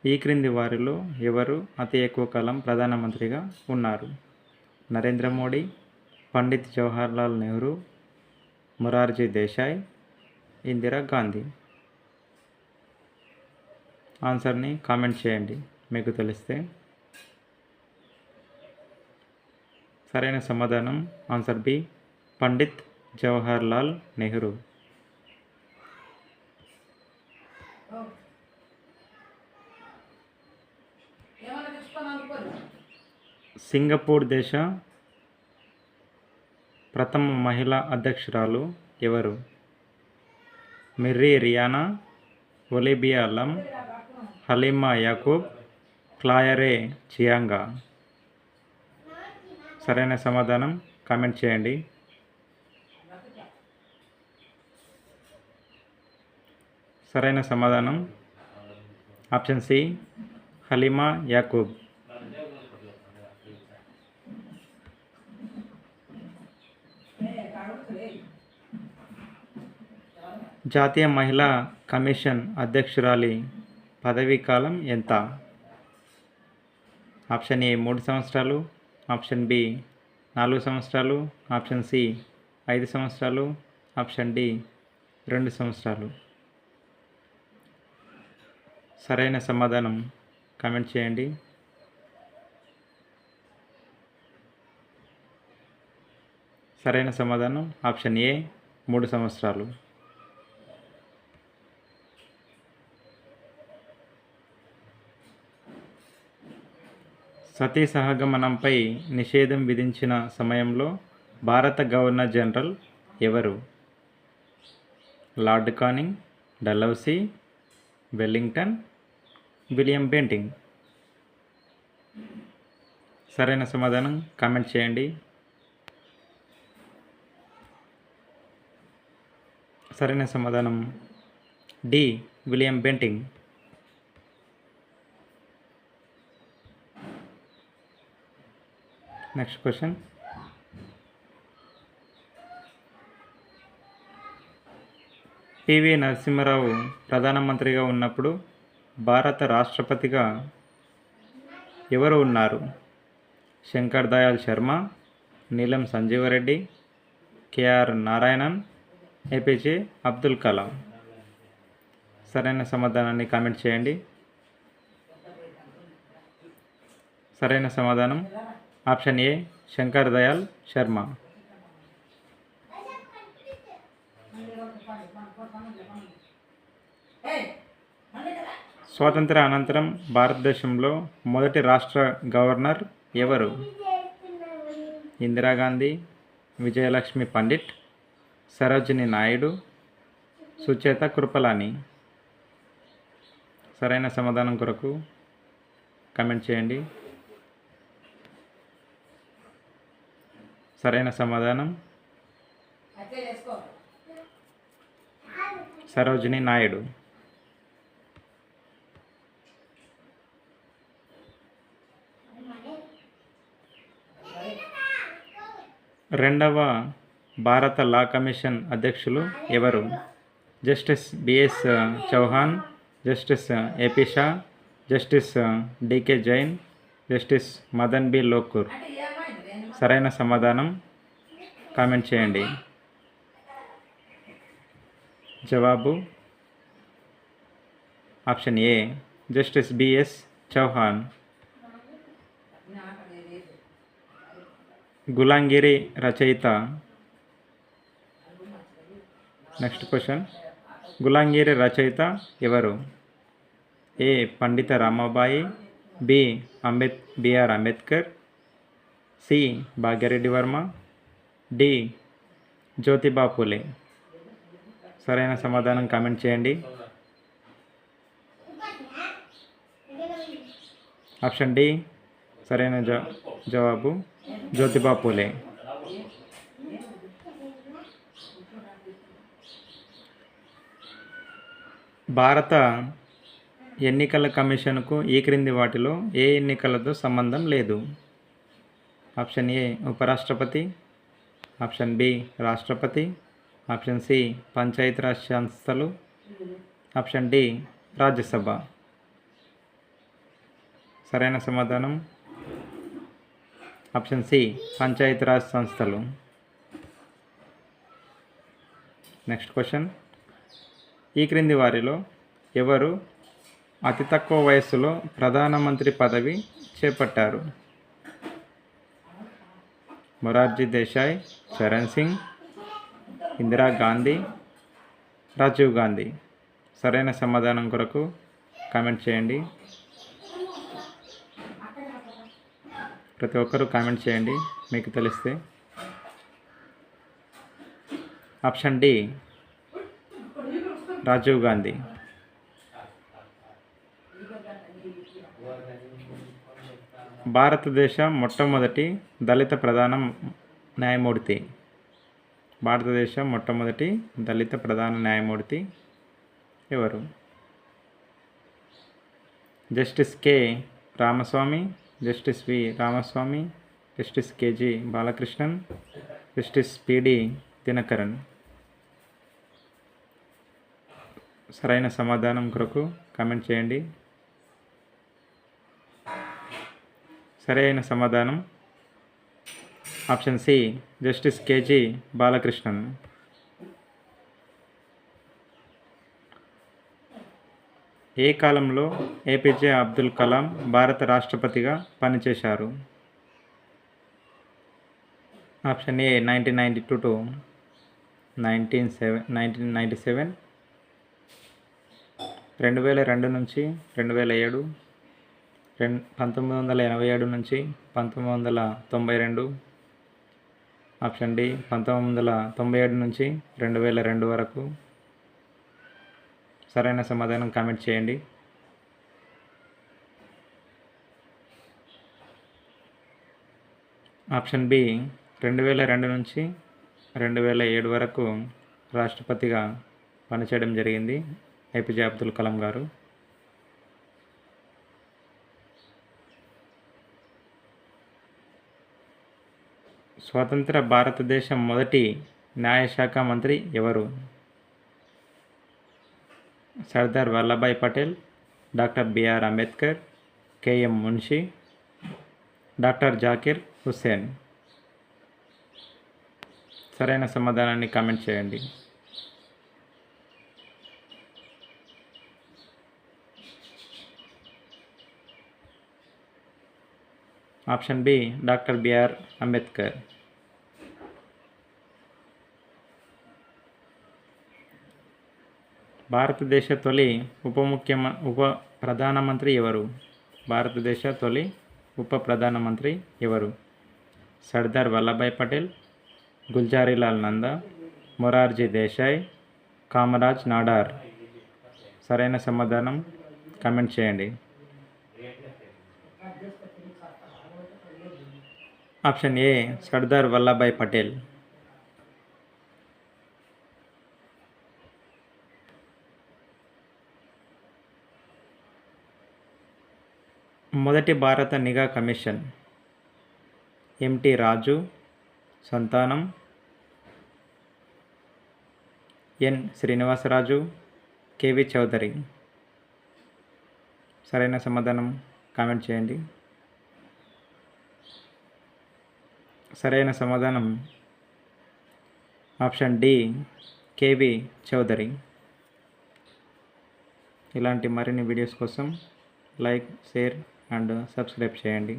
ఈ క్రింది వారిలో ఎవరు అతి ఎక్కువ కాలం ప్రధానమంత్రిగా ఉన్నారు? నరేంద్ర మోడీ, పండిత్ జవహర్లాల్ నెహ్రూ, మొరార్జీ దేశాయ్, ఇందిరా గాంధీ. ఆన్సర్ని కామెంట్ చేయండి మీకు తెలిస్తే. సరైన సమాధానం answer B, Pandit Jawaharlal Nehru. Singapore దేశ ప్రథమ మహిళా అధ్యక్షురాలు ఎవరు? మిర్రి రియానా, ఒలివియా లం, హలీమా యాకూబ్, క్లాయరే చియాంగా. సరైన సమాధానం కామెంట్ చేయండి. సరైన సమాధానం ఆప్షన్ సి, హలీమా యాకూబ్. జాతీయ మహిళా కమిషన్ అధ్యక్షురాలి పదవీ కాలం ఎంత? ఆప్షన్ ఏ 3 సంవత్సరాలు, ఆప్షన్ బి 4 సంవత్సరాలు, ఆప్షన్ సి 5 సంవత్సరాలు, ఆప్షన్ డి 2 సంవత్సరాలు. సరైన సమాధానం కామెంట్ చేయండి. సరైన సమాధానం ఆప్షన్ ఏ 3 సంవత్సరాలు. సతీ సహగమనంపై నిషేధం విధించిన సమయంలో భారత గవర్నర్ జనరల్ ఎవరు? Lord Canning, Dalhousie, Wellington, William Bentinck. సరైన సమాధానం కామెంట్ చేయండి. సరైన సమాధానం D, William Bentinck. Next question. PV Narasimha Rao ప్రధానమంత్రిగా ఉన్నప్పుడు భారత రాష్ట్రపతిగా ఎవరు ఉన్నారు? శంకర్ దయాళ్ శర్మ, నీలం సంజీవరెడ్డి, కేఆర్ నారాయణన్, ఏపీజే అబ్దుల్ కలాం. సరైన సమాధానాన్ని కామెంట్ చేయండి. సరైన సమాధానం ఆప్షన్ ఏ, శంకర్ దయాళ్ శర్మ. స్వాతంత్ర అనంతరం భారతదేశంలో మొదటి రాష్ట్ర గవర్నర్ ఎవరు? ఇందిరాగాంధీ, విజయలక్ష్మి పండిట్, సరోజిని నాయుడు, సుచేత కృపలాని. సరైన సమాధానం కొరకు కామెంట్ చేయండి. సరైన సమాధానం సరోజిని నాయుడు. రెండవ భారత లా కమిషన్ అధ్యక్షులు ఎవరు? Justice B S Chauhan, justice A P Shah, justice D K Jain, justice Madan B Lokur. సరైన సమాధానం కామెంట్ చేయండి. జవాబు option A, justice B S Chauhan. Gulamgiri రచయిత. Next question. గులాంగిరి రచయిత ఎవరు? A, Pandita Ramabai, B B R Ambedkar, C Bhagya Reddy Varma, D Jyotiba Phule. సరైన సమాధానం కామెంట్ చేయండి. ఆప్షన్ డి సరైన జవాబు, జ్యోతిబా పూలే. భారత ఎన్నికల కమిషన్కు ఈ క్రింది వాటిలో ఏ ఎన్నికలతో సంబంధం లేదు? ఆప్షన్ ఏ, ఉపరాష్ట్రపతి, ఆప్షన్ బి, రాష్ట్రపతి, ఆప్షన్ సి, పంచాయతీరాజ్ సంస్థలు, ఆప్షన్ డి, రాజ్యసభ. సరైన సమాధానం ఆప్షన్ సి పంచాయతీరాజ్ సంస్థలు. నెక్స్ట్ క్వశ్చన్, ఈ క్రింది వారిలో ఎవరు అతి తక్కువ వయస్సులో ప్రధానమంత్రి పదవి చేపట్టారు? మొరార్జీ దేశాయ్, చరణ్ సింగ్, ఇందిరా గాంధీ, రాజీవ్ గాంధీ. సరైన సమాధానం కొరకు కామెంట్ చేయండి. ప్రతి ఒక్కరూ కామెంట్ చేయండి మీకు తెలిస్తే. Option D Rajiv Gandhi. భారతదేశ మొట్టమొదటి దళిత ప్రధాన న్యాయమూర్తి. భారతదేశ మొట్టమొదటి దళిత ప్రధాన న్యాయమూర్తి ఎవరు? Justice K Ramaswamy, justice V Ramaswamy, justice K G Balakrishnan, justice P D Dinakaran. సరైన సమాధానం కొరకు కామెంట్ చేయండి. సరైన సమాధానం option C justice K G Balakrishnan. ఏ కాలంలో ఏపీజే అబ్దుల్ కలాం భారత రాష్ట్రపతిగా పనిచేశారు? ఆప్షన్ ఏ 1992 టు 1997, 2002 నుంచి 2007, 1987 నుంచి 1992, ఆప్షన్ డి 1997 నుంచి 2002 వరకు. సరైన సమాధానం కామెంట్ చేయండి. ఆప్షన్ బి 2002 నుంచి 2007 వరకు రాష్ట్రపతిగా పనిచేయడం జరిగింది ఏపీజే అబ్దుల్ కలాం గారు. స్వతంత్ర భారతదేశం మొదటి న్యాయశాఖ మంత్రి ఎవరు? Sardar Vallabhbhai Patel, doctor BR Ambedkar, KM Munshi, doctor Zakir Hussain. సరైన సమాధానాన్ని కామెంట్ చేయండి. Option B doctor BR Ambedkar. భారతదేశ తొలి ఉప ప్రధానమంత్రి ఎవరు? భారతదేశ తొలి ఉప ప్రధానమంత్రి ఎవరు? సర్దార్ వల్లభాయ్ పటేల్, గుల్జారీలాల్ నందా, మొరార్జీ దేశాయ్, కామరాజ్ నాడార్. సరైన సమాధానం కామెంట్ చేయండి. Option A Sardar Vallabhbhai Patel. మొదటి భారత నిఘా కమిషన్ ఎంటి రాజు, సంతానం, ఎన్ శ్రీనివాసరాజు, కేవి చౌదరి. సరైన సమాధానం కామెంట్ చేయండి. సరైన సమాధానం ఆప్షన్ డి కేవి చౌదరి. ఇలాంటి మరిన్ని వీడియోస్ కోసం లైక్, షేర్ అండ్ సబ్స్క్రైబ్ చేయండి.